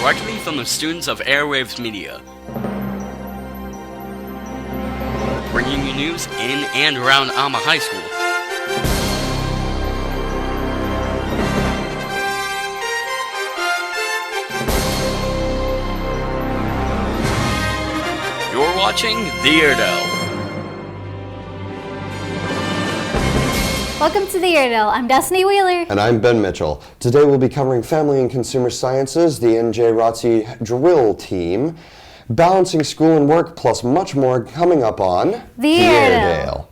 directly from the students of Airwaves Media, bringing you news in and around Alma High School. You're watching the Airedale. Welcome to the Airedale. I'm Destiny Wheeler. And I'm Ben Mitchell. Today we'll be covering Family and Consumer Sciences, the NJ ROTC drill team, balancing school and work, plus much more coming up on the Airedale.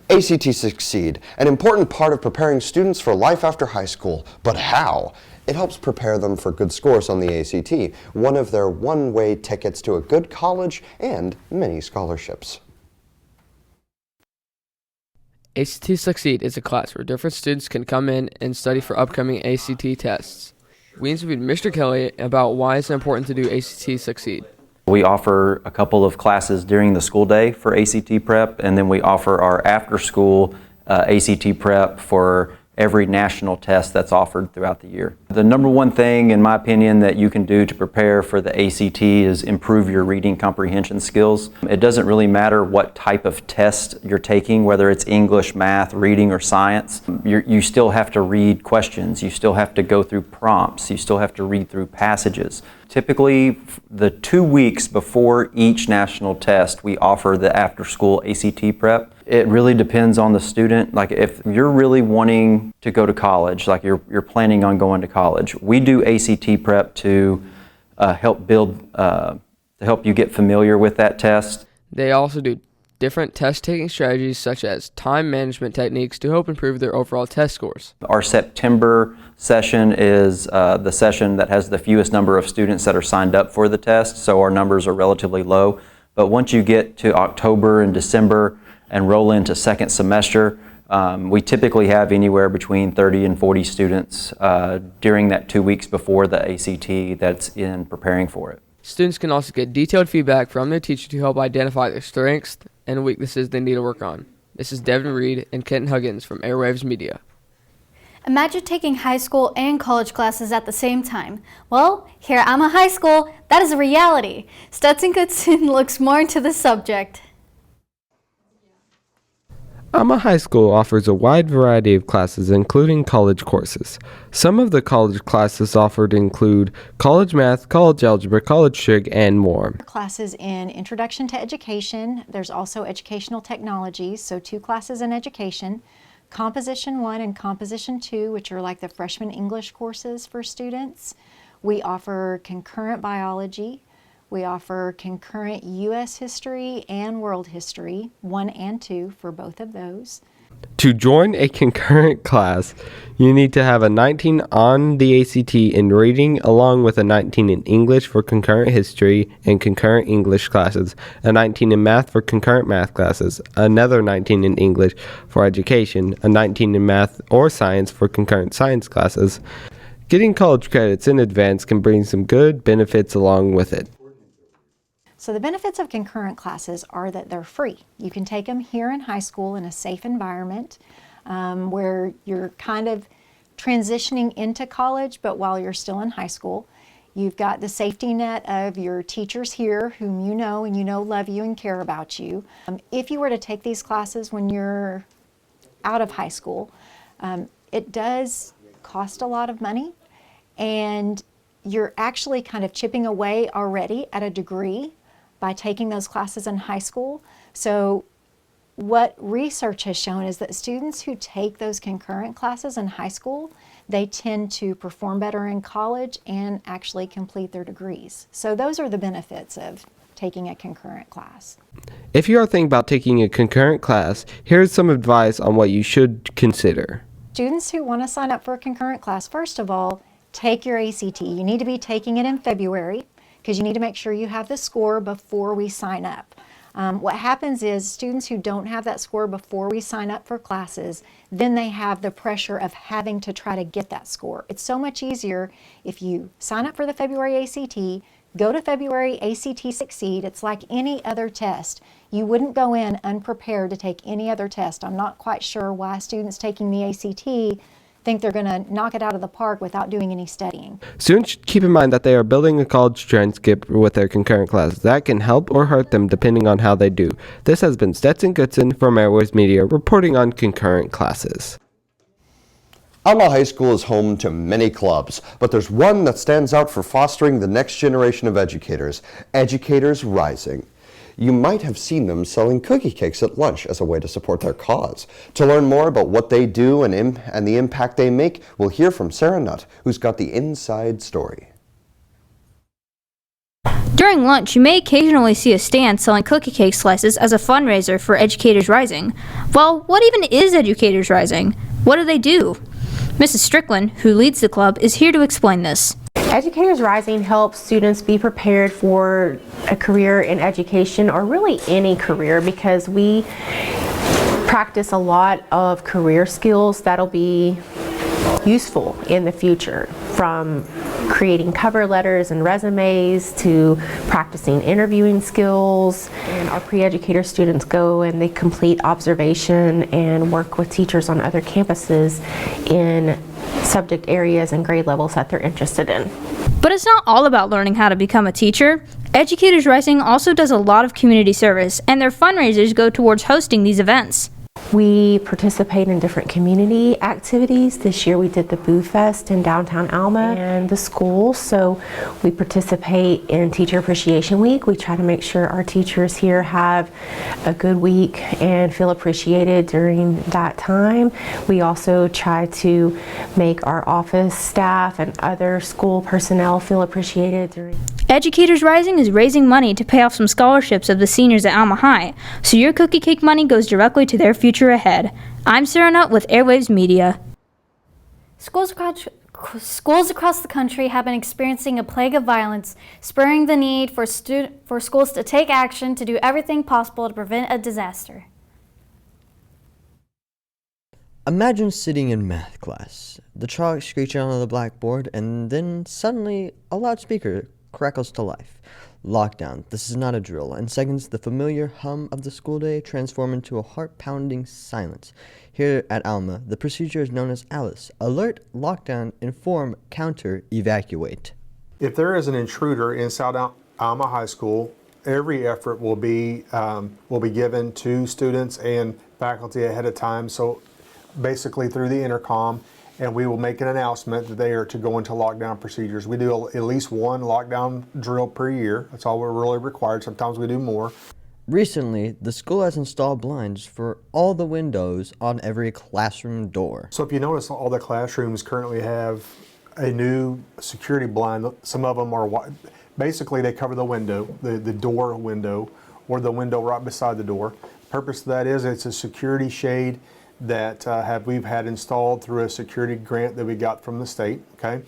ACT Succeed, an important part of preparing students for life after high school. But how? It helps prepare them for good scores on the ACT, one of their one-way tickets to a good college and many scholarships. ACT Succeed is a class where different students can come in and study for upcoming ACT tests. We interviewed Mr. Kelly about why it's important to do ACT Succeed. We offer a couple of classes during the school day for ACT prep, and then we offer our after-school ACT prep for every national test that's offered throughout the year. The number one thing, in my opinion, that you can do to prepare for the ACT is improve your reading comprehension skills. It doesn't really matter what type of test you're taking, whether it's English, math, reading, or science. You still have to read questions. You still have to go through prompts. You still have to read through passages. Typically, the 2 weeks before each national test, we offer the after-school ACT prep. It really depends on the student. Like if you're really wanting to go to college, like you're planning on going to college, we do ACT prep to help you get familiar with that test. They also do different test-taking strategies such as time management techniques to help improve their overall test scores. Our September session is the session that has the fewest number of students that are signed up for the test, so our numbers are relatively low. But once you get to October and December and roll into second semester, we typically have anywhere between 30 and 40 students during that 2 weeks before the ACT that's in preparing for it. Students can also get detailed feedback from their teacher to help identify their strengths and weaknesses they need to work on. This is Devin Reed and Kenton Huggins from Airwaves Media. Imagine taking high school and college classes at the same time. Well, here at Alma High School, that is a reality. Stetson Goodson looks more into the subject. Alma High School offers a wide variety of classes, including college courses. Some of the college classes offered include college math, college algebra, college trig, and more. Classes in Introduction to Education. There's also Educational Technologies, so 2 classes in education. Composition 1 and Composition 2, which are like the freshman English courses for students. We offer concurrent biology. We offer concurrent U.S. history and world history, 1 and 2 for both of those. To join a concurrent class, you need to have a 19 on the ACT in reading, along with a 19 in English for concurrent history and concurrent English classes, a 19 in math for concurrent math classes, another 19 in English for education, a 19 in math or science for concurrent science classes. Getting college credits in advance can bring some good benefits along with it. So the benefits of concurrent classes are that they're free. You can take them here in high school in a safe environment where you're kind of transitioning into college, but while you're still in high school. You've got the safety net of your teachers here whom you know and you know love you and care about you. If you were to take these classes when you're out of high school, it does cost a lot of money, and you're actually kind of chipping away already at a degree by taking those classes in high school. So what research has shown is that students who take those concurrent classes in high school, they tend to perform better in college and actually complete their degrees. So those are the benefits of taking a concurrent class. If you are thinking about taking a concurrent class, here's some advice on what you should consider. Students who want to sign up for a concurrent class, first of all, take your ACT. You need to be taking it in February, because you need to make sure you have the score before we sign up. What happens is students who don't have that score before we sign up for classes, then they have the pressure of having to try to get that score. It's so much easier if you sign up for the February ACT, go to February ACT Succeed. It's like any other test. You wouldn't go in unprepared to take any other test. I'm not quite sure why students taking the ACT think they're going to knock it out of the park without doing any studying. Students should keep in mind that they are building a college transcript with their concurrent classes. That can help or hurt them depending on how they do. This has been Stetson Goodson from Airways Media reporting on concurrent classes. Alma High School is home to many clubs, but there's one that stands out for fostering the next generation of educators, Educators Rising. You might have seen them selling cookie cakes at lunch as a way to support their cause. To learn more about what they do and the impact they make, we'll hear from Sarah Nutt, who's got the inside story. During lunch, you may occasionally see a stand selling cookie cake slices as a fundraiser for Educators Rising. Well, what even is Educators Rising? What do they do? Mrs. Strickland, who leads the club, is here to explain this. Educators Rising helps students be prepared for a career in education, or really any career, because we practice a lot of career skills that'll be useful in the future, from creating cover letters and resumes to practicing interviewing skills. And our pre-educator students go and they complete observation and work with teachers on other campuses in subject areas and grade levels that they're interested in. But it's not all about learning how to become a teacher. Educators Rising also does a lot of community service, and their fundraisers go towards hosting these events. We participate in different community activities. This year we did the Boo Fest in downtown Alma and the school, so we participate in Teacher Appreciation Week. We try to make sure our teachers here have a good week and feel appreciated during that time. We also try to make our office staff and other school personnel feel appreciated during. Educators Rising is raising money to pay off some scholarships of the seniors at Alma High, so your cookie cake money goes directly to their future ahead. I'm Sarah Nutt with Airwaves Media. Schools across the country have been experiencing a plague of violence, spurring the need for schools to take action to do everything possible to prevent a disaster. Imagine sitting in math class, the chalk screeching on the blackboard, and then suddenly a loudspeaker crackles to life. Lockdown. This is not a drill. In seconds, the familiar hum of the school day transforms into a heart-pounding silence. Here at Alma, the procedure is known as ALICE. Alert, lockdown, inform, counter, evacuate. If there is an intruder inside Alma High School, every effort will be given to students and faculty ahead of time. So basically through the intercom, and we will make an announcement that they are to go into lockdown procedures. We do at least one lockdown drill per year. That's all we're really required. Sometimes we do more. Recently, the school has installed blinds for all the windows on every classroom door. So if you notice, all the classrooms currently have a new security blind. Some of them are, basically they cover the window, the door window, or the window right beside the door. The purpose of that is it's a security shade that we've had installed through a security grant that we got from the state, okay?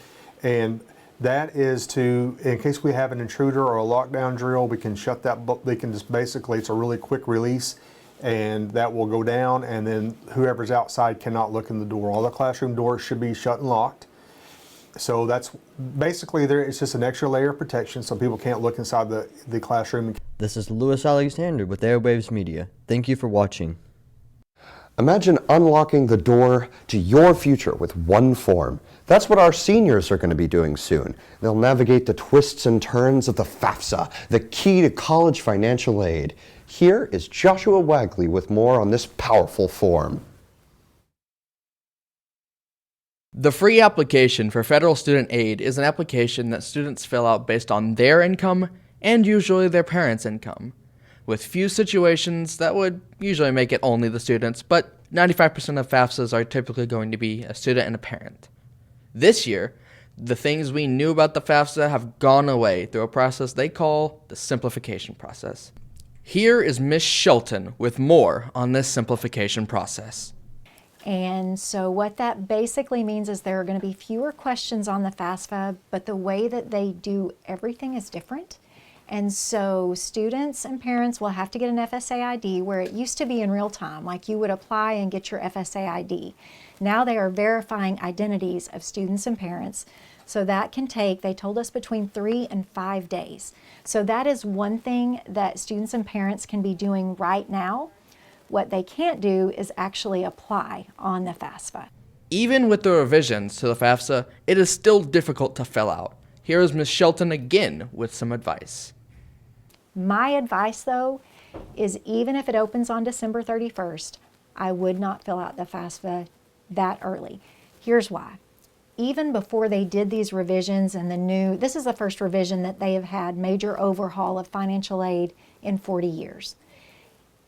And that is to, in case we have an intruder or a lockdown drill, we can shut that, they can just basically, it's a really quick release, and that will go down, and then whoever's outside cannot look in the door. All the classroom doors should be shut and locked. So that's basically there. It's just an extra layer of protection so people can't look inside the classroom. This is Louis Alexander with Airwaves Media. Thank you for watching. Imagine unlocking the door to your future with one form. That's what our seniors are going to be doing soon. They'll navigate the twists and turns of the FAFSA, the key to college financial aid. Here is Joshua Wagley with more on this powerful form. The free application for federal student aid is an application that students fill out based on their income and usually their parents' income, with few situations that would usually make it only the students, but 95% of FAFSAs are typically going to be a student and a parent. This year, the things we knew about the FAFSA have gone away through a process they call the simplification process. Here is Ms. Shelton with more on this simplification process. And so what that basically means is there are going to be fewer questions on the FAFSA, but the way that they do everything is different. And so students and parents will have to get an FSA ID where it used to be in real time, like you would apply and get your FSA ID. Now they are verifying identities of students and parents. So that can take, they told us, between 3 and 5 days. So that is one thing that students and parents can be doing right now. What they can't do is actually apply on the FAFSA. Even with the revisions to the FAFSA, it is still difficult to fill out. Here is Ms. Shelton again with some advice. My advice, though, is even if it opens on December 31st, I would not fill out the FAFSA that early. Here's why. Even before they did these revisions and this is the first revision that they have had major overhaul of financial aid in 40 years.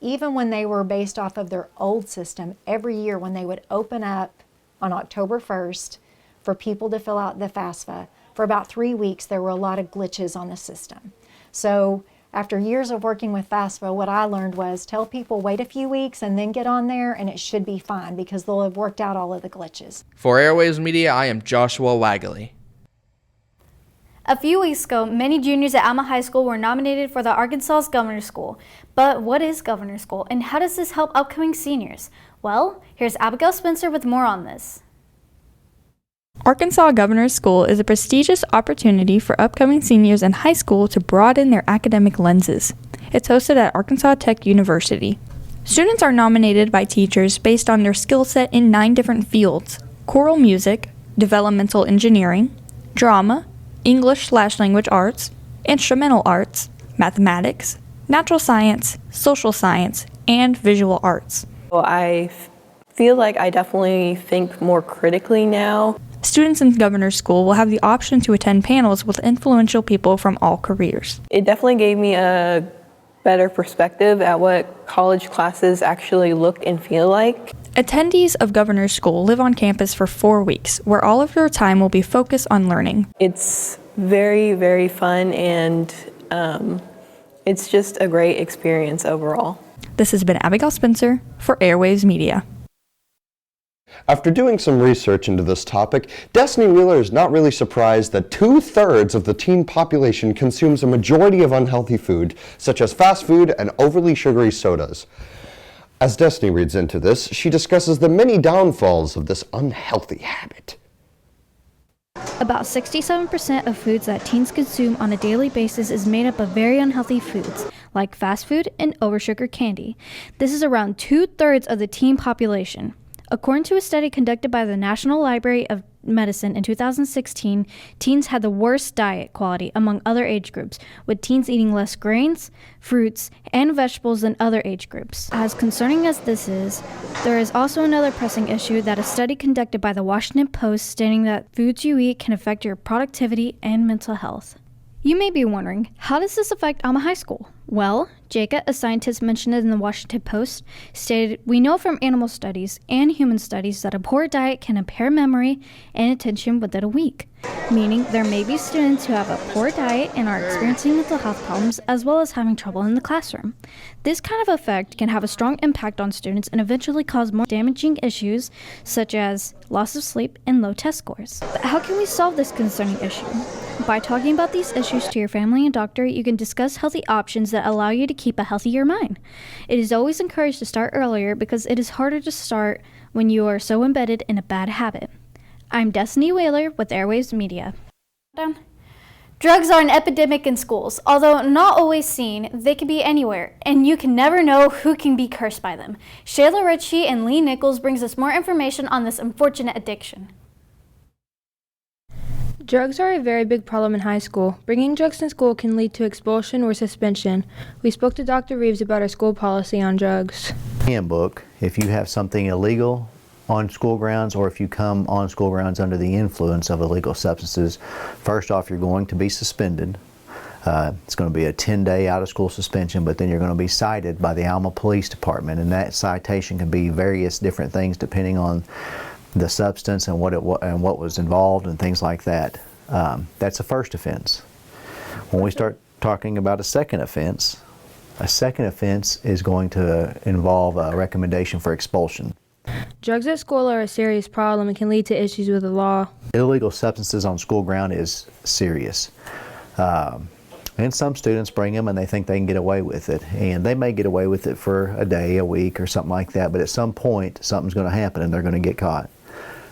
Even when they were based off of their old system, every year when they would open up on October 1st for people to fill out the FAFSA, for about 3 weeks there were a lot of glitches on the system. So after years of working with FAFSA, what I learned was tell people wait a few weeks and then get on there and it should be fine because they'll have worked out all of the glitches. For Airwaves Media, I am Joshua Wagley. A few weeks ago, many juniors at Alma High School were nominated for the Arkansas's Governor's School. But what is Governor's School and how does this help upcoming seniors? Well, here's Abigail Spencer with more on this. Arkansas Governor's School is a prestigious opportunity for upcoming seniors in high school to broaden their academic lenses. It's hosted at Arkansas Tech University. Students are nominated by teachers based on their skill set in 9 different fields: choral music, developmental engineering, drama, English/language arts, instrumental arts, mathematics, natural science, social science, and visual arts. Well, I feel like I definitely think more critically now. Students in Governor's School will have the option to attend panels with influential people from all careers. It definitely gave me a better perspective at what college classes actually look and feel like. Attendees of Governor's School live on campus for 4 weeks, where all of their time will be focused on learning. It's very, very fun, and it's just a great experience overall. This has been Abigail Spencer for Airwaves Media. After doing some research into this topic, Destiny Wheeler is not really surprised that 2/3 of the teen population consumes a majority of unhealthy food, such as fast food and overly sugary sodas. As Destiny reads into this, she discusses the many downfalls of this unhealthy habit. About 67% of foods that teens consume on a daily basis is made up of very unhealthy foods, like fast food and oversugar candy. This is around 2/3 of the teen population. According to a study conducted by the National Library of Medicine in 2016, teens had the worst diet quality among other age groups, with teens eating less grains, fruits, and vegetables than other age groups. As concerning as this is, there is also another pressing issue that a study conducted by the Washington Post stating that foods you eat can affect your productivity and mental health. You may be wondering, how does this affect Alma High School? Well, Jacob, a scientist mentioned in the Washington Post, stated, "We know from animal studies and human studies that a poor diet can impair memory and attention within a week," meaning there may be students who have a poor diet and are experiencing mental health problems as well as having trouble in the classroom. This kind of effect can have a strong impact on students and eventually cause more damaging issues such as loss of sleep and low test scores. But how can we solve this concerning issue? By talking about these issues to your family and doctor, you can discuss healthy options that allow you to keep a healthier mind. It is always encouraged to start earlier because it is harder to start when you are so embedded in a bad habit. I'm Destiny Whaler with Airwaves Media. Drugs are an epidemic in schools. Although not always seen, they can be anywhere, and you can never know who can be cursed by them. Shayla Ritchie and Lee Nichols brings us more information on this unfortunate addiction. Drugs are a very big problem in high school. Bringing drugs to school can lead to expulsion or suspension. We spoke to Dr. Reeves about our school policy on drugs. Handbook, if you have something illegal on school grounds or if you come on school grounds under the influence of illegal substances, first off, you're going to be suspended. It's going to be a 10-day out-of-school suspension, but then you're going to be cited by the Alma Police Department, and that citation can be various different things depending on the substance and what was involved and things like that. That's a first offense. When we start talking about a second offense is going to involve a recommendation for expulsion. Drugs at school are a serious problem and can lead to issues with the law. Illegal substances on school ground is serious. And some students bring them and they think they can get away with it. And they may get away with it for a day, a week, or something like that, but at some point something's going to happen and they're going to get caught.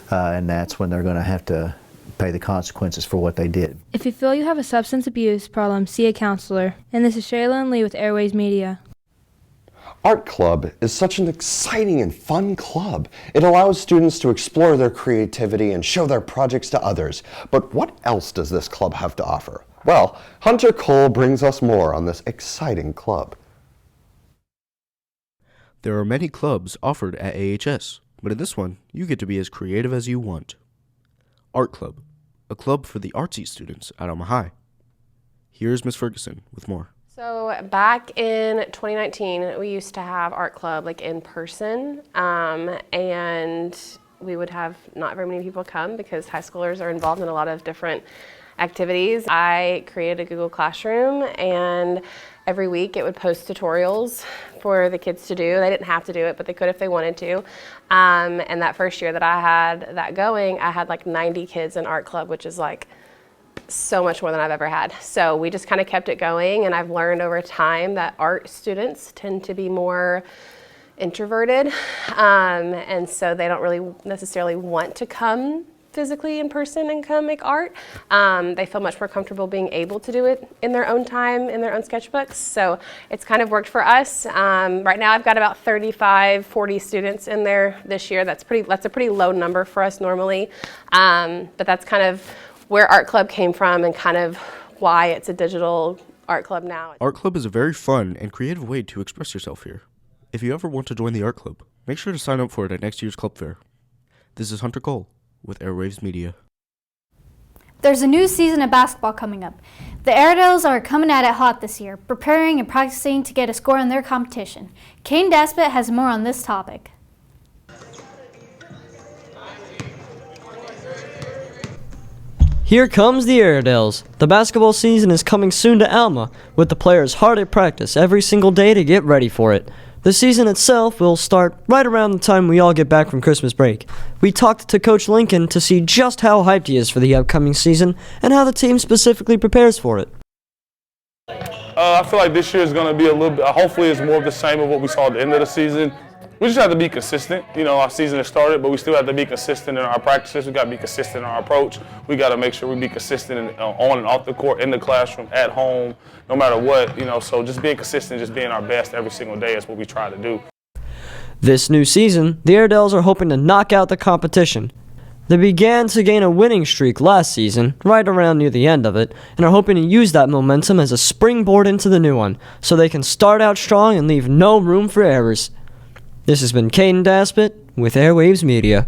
And that's when they're going to have to pay the consequences for what they did. If you feel you have a substance abuse problem, see a counselor. And this is Shayla and Lee with Airways Media. Art Club is such an exciting and fun club. It allows students to explore their creativity and show their projects to others. But what else does this club have to offer? Well, Hunter Cole brings us more on this exciting club. There are many clubs offered at AHS, but in this one, you get to be as creative as you want. Art Club, a club for the artsy students at Alma High. Here's Ms. Ferguson with more. So back in 2019, we used to have art club like in person, and we would have not very many people come because high schoolers are involved in a lot of different activities. I created a Google Classroom, and every week it would post tutorials for the kids to do. They didn't have to do it, but they could if they wanted to. And that first year that I had that going, I had like 90 kids in art club, which is like so much more than I've ever had. So we just kind of kept it going, and I've learned over time that art students tend to be more introverted, and so they don't really necessarily want to come physically in person and come make art. They feel much more comfortable being able to do it in their own time, in their own sketchbooks. So it's kind of worked for us. Right now I've got about 35, 40 students in there this year. That's a pretty low number for us normally, but that's kind of where Art Club came from and kind of why it's a digital art club now. Art Club is a very fun and creative way to express yourself here. If you ever want to join the Art Club, make sure to sign up for it at next year's club fair. This is Hunter Cole with Airwaves Media. There's a new season of basketball coming up. The Airedales are coming at it hot this year, preparing and practicing to get a score in their competition. Kane Daspit has more on this topic. Here comes the Airedales. The basketball season is coming soon to Alma, with the players hard at practice every single day to get ready for it. The season itself will start right around the time we all get back from Christmas break. We talked to Coach Lincoln to see just how hyped he is for the upcoming season and how the team specifically prepares for it. I feel like this year is going to be a little bit, hopefully it's more of the same of what we saw at the end of the season. We just have to be consistent. You know, our season has started, but we still have to be consistent in our practices. We got to be consistent in our approach. We got to make sure we be consistent on and off the court, in the classroom, at home, no matter what. You know, so just being consistent, just being our best every single day is what we try to do. This new season, the Airedales are hoping to knock out the competition. They began to gain a winning streak last season, right around near the end of it, and are hoping to use that momentum as a springboard into the new one, so they can start out strong and leave no room for errors. This has been Caden Daspit with Airwaves Media.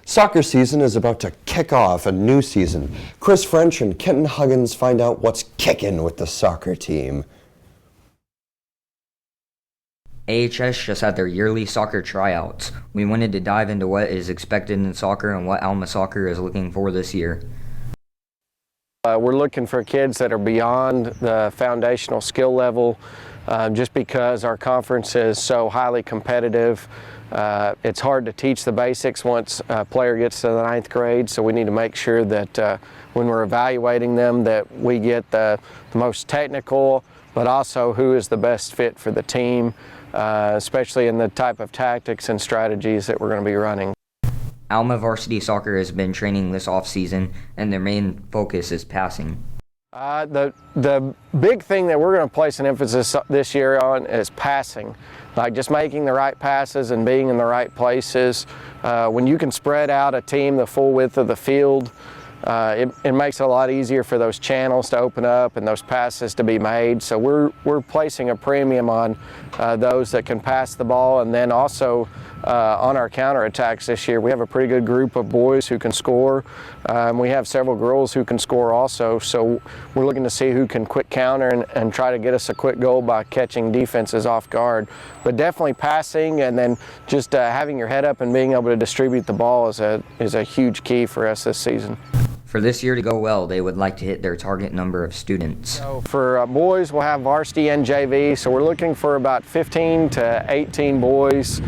Soccer season is about to kick off a new season. Chris French and Kenton Huggins find out what's kicking with the soccer team. AHS just had their yearly soccer tryouts. We wanted to dive into what is expected in soccer and what Alma Soccer is looking for this year. We're looking for kids that are beyond the foundational skill level. Just because our conference is so highly competitive, it's hard to teach the basics once a player gets to the 9th grade, so we need to make sure that when we're evaluating them that we get the most technical, but also who is the best fit for the team, especially in the type of tactics and strategies that we're going to be running. Alma Varsity Soccer has been training this off-season, and their main focus is passing. The big thing that we're going to place an emphasis this year on is passing, like just making the right passes and being in the right places. When you can spread out a team the full width of the field, it makes it a lot easier for those channels to open up and those passes to be made. So we're placing a premium on those that can pass the ball, and then also on our counterattacks this year. We have a pretty good group of boys who can score. We have several girls who can score also, so we're looking to see who can quick counter and try to get us a quick goal by catching defenses off guard. But definitely passing, and then just having your head up and being able to distribute the ball is a huge key for us this season. For this year to go well, they would like to hit their target number of students. So for boys, we'll have varsity and JV, so we're looking for about 15 to 18 boys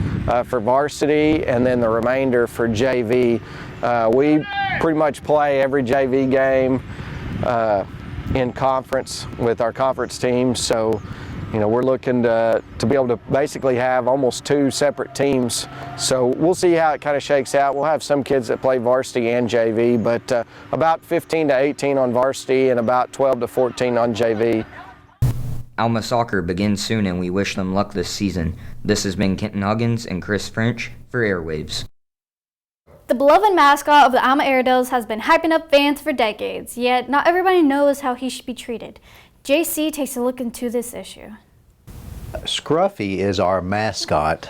for varsity, and then the remainder for JV. We pretty much play every JV game in conference with our conference teams, so you know, we're looking to be able to basically have almost 2 separate teams. So we'll see how it kind of shakes out. We'll have some kids that play varsity and JV, but about 15 to 18 on varsity and about 12 to 14 on JV. Alma Soccer begins soon and we wish them luck this season. This has been Kenton Huggins and Chris French for Airwaves. The beloved mascot of the Alma Airedales has been hyping up fans for decades, yet not everybody knows how he should be treated. JC takes a look into this issue. Scruffy is our mascot,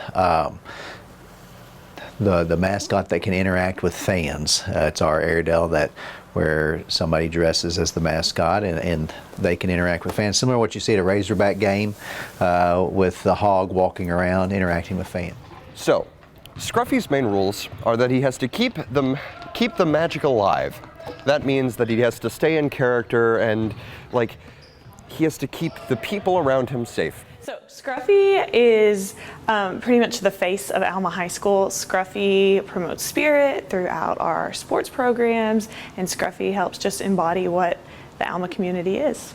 the mascot that can interact with fans. It's our Airedale where somebody dresses as the mascot and they can interact with fans, similar to what you see at a Razorback game with the hog walking around interacting with fans. So, Scruffy's main rules are that he has to keep the magic alive. That means that he has to stay in character and, like, he has to keep the people around him safe. So Scruffy is pretty much the face of Alma High School. Scruffy promotes spirit throughout our sports programs, and Scruffy helps just embody what the Alma community is.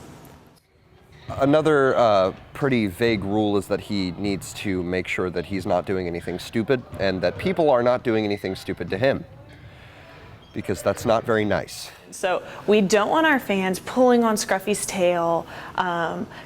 Another pretty vague rule is that he needs to make sure that he's not doing anything stupid and that people are not doing anything stupid to him, because that's not very nice. So we don't want our fans pulling on Scruffy's tail,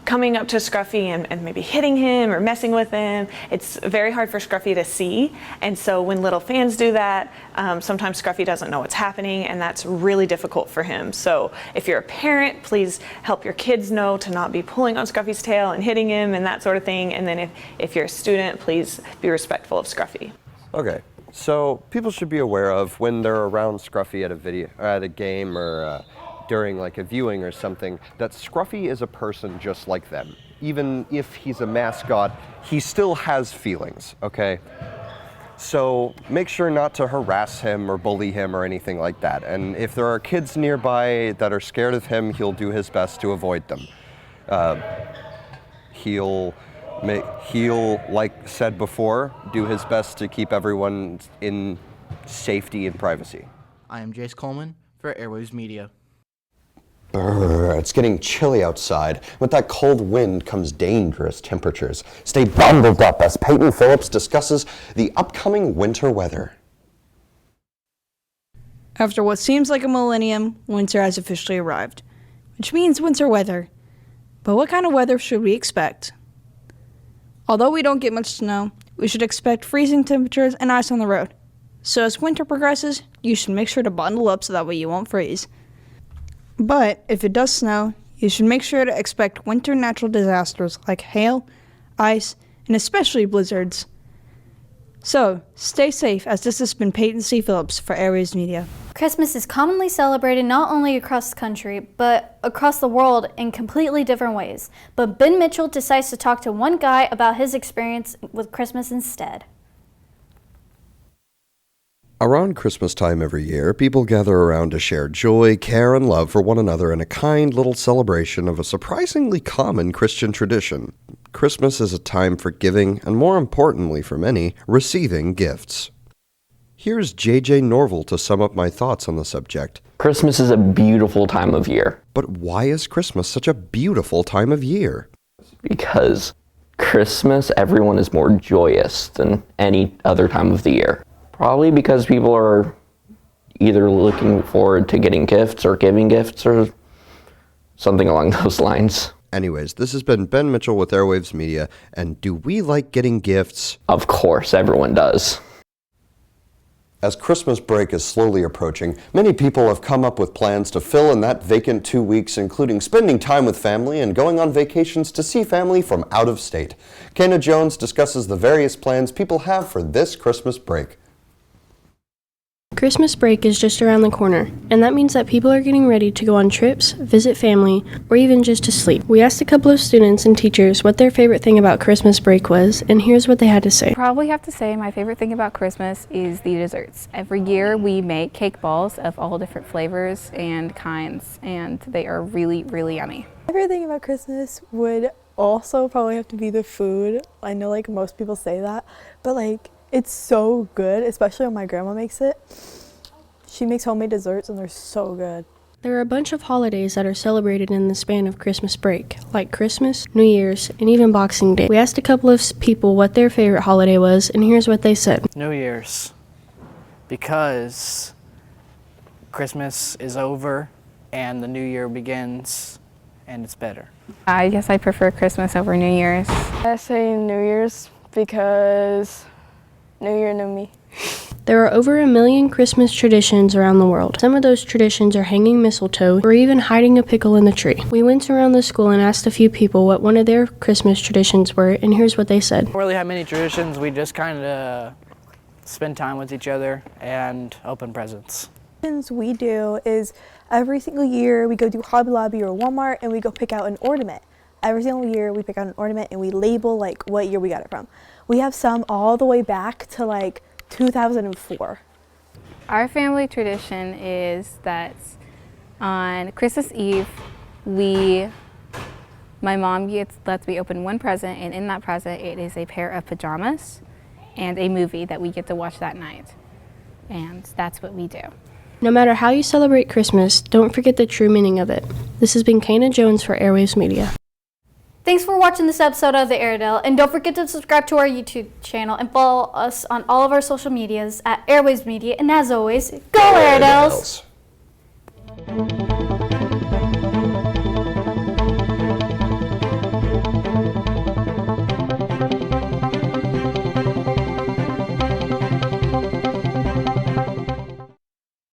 coming up to Scruffy and maybe hitting him or messing with him. It's very hard for Scruffy to see, and so when little fans do that, sometimes Scruffy doesn't know what's happening, and that's really difficult for him. So if you're a parent, please help your kids know to not be pulling on Scruffy's tail and hitting him and that sort of thing. And then if you're a student, please be respectful of Scruffy. Okay. So people should be aware of when they're around Scruffy at a game or during like a viewing or something, that Scruffy is a person just like them. Even if he's a mascot, he still has feelings, okay? So make sure not to harass him or bully him or anything like that. And if there are kids nearby that are scared of him, he'll do his best to avoid them. He'll, like said before, do his best to keep everyone in safety and privacy. I am Jace Coleman for Airwaves Media. Brr, it's getting chilly outside. With that cold wind comes dangerous temperatures. Stay bundled up as Peyton Phillips discusses the upcoming winter weather. After what seems like a millennium, winter has officially arrived, which means winter weather. But what kind of weather should we expect? Although we don't get much snow, we should expect freezing temperatures and ice on the road. So as winter progresses, you should make sure to bundle up so that way you won't freeze. But if it does snow, you should make sure to expect winter natural disasters like hail, ice, and especially blizzards. So, stay safe, as this has been Peyton C. Phillips for Airwaves Media. Christmas is commonly celebrated not only across the country, but across the world in completely different ways. But Ben Mitchell decides to talk to one guy about his experience with Christmas instead. Around Christmas time every year, people gather around to share joy, care, and love for one another in a kind little celebration of a surprisingly common Christian tradition. Christmas is a time for giving, and more importantly for many, receiving gifts. Here's J.J. Norville to sum up my thoughts on the subject. Christmas is a beautiful time of year. But why is Christmas such a beautiful time of year? Because Christmas, everyone is more joyous than any other time of the year. Probably because people are either looking forward to getting gifts or giving gifts or something along those lines. Anyways, this has been Ben Mitchell with Airwaves Media, and do we like getting gifts? Of course, everyone does. As Christmas break is slowly approaching, many people have come up with plans to fill in that vacant 2 weeks, including spending time with family and going on vacations to see family from out of state. Kenna Jones discusses the various plans people have for this Christmas break. Christmas break is just around the corner, and that means that people are getting ready to go on trips, visit family, or even just to sleep. We asked a couple of students and teachers what their favorite thing about Christmas break was, and here's what they had to say. Probably have to say my favorite thing about Christmas is the desserts. Every year we make cake balls of all different flavors and kinds, and they are really, really yummy. My favorite thing about Christmas would also probably have to be the food. I know like most people say that, but like it's so good, especially when my grandma makes it. She makes homemade desserts and they're so good. There are a bunch of holidays that are celebrated in the span of Christmas break, like Christmas, New Year's, and even Boxing Day. We asked a couple of people what their favorite holiday was, and here's what they said. New Year's, because Christmas is over and the new year begins, and it's better. I guess I prefer Christmas over New Year's. I say New Year's because New Year, new me. There are over 1 million Christmas traditions around the world. Some of those traditions are hanging mistletoe or even hiding a pickle in the tree. We went around the school and asked a few people what one of their Christmas traditions were, and here's what they said. We don't really have many traditions. We just kind of spend time with each other and open presents. Things we do is every single year we go do Hobby Lobby or Walmart and we go pick out an ornament. Every single year we pick out an ornament and we label like what year we got it from. We have some all the way back to like 2004. Our family tradition is that on Christmas Eve, my mom lets me open one present, and in that present it is a pair of pajamas and a movie that we get to watch that night. And that's what we do. No matter how you celebrate Christmas, don't forget the true meaning of it. This has been Kana Jones for Airwaves Media. Thanks for watching this episode of the Airedale, and don't forget to subscribe to our YouTube channel and follow us on all of our social medias at Airwaves Media. And as always, go Airedales!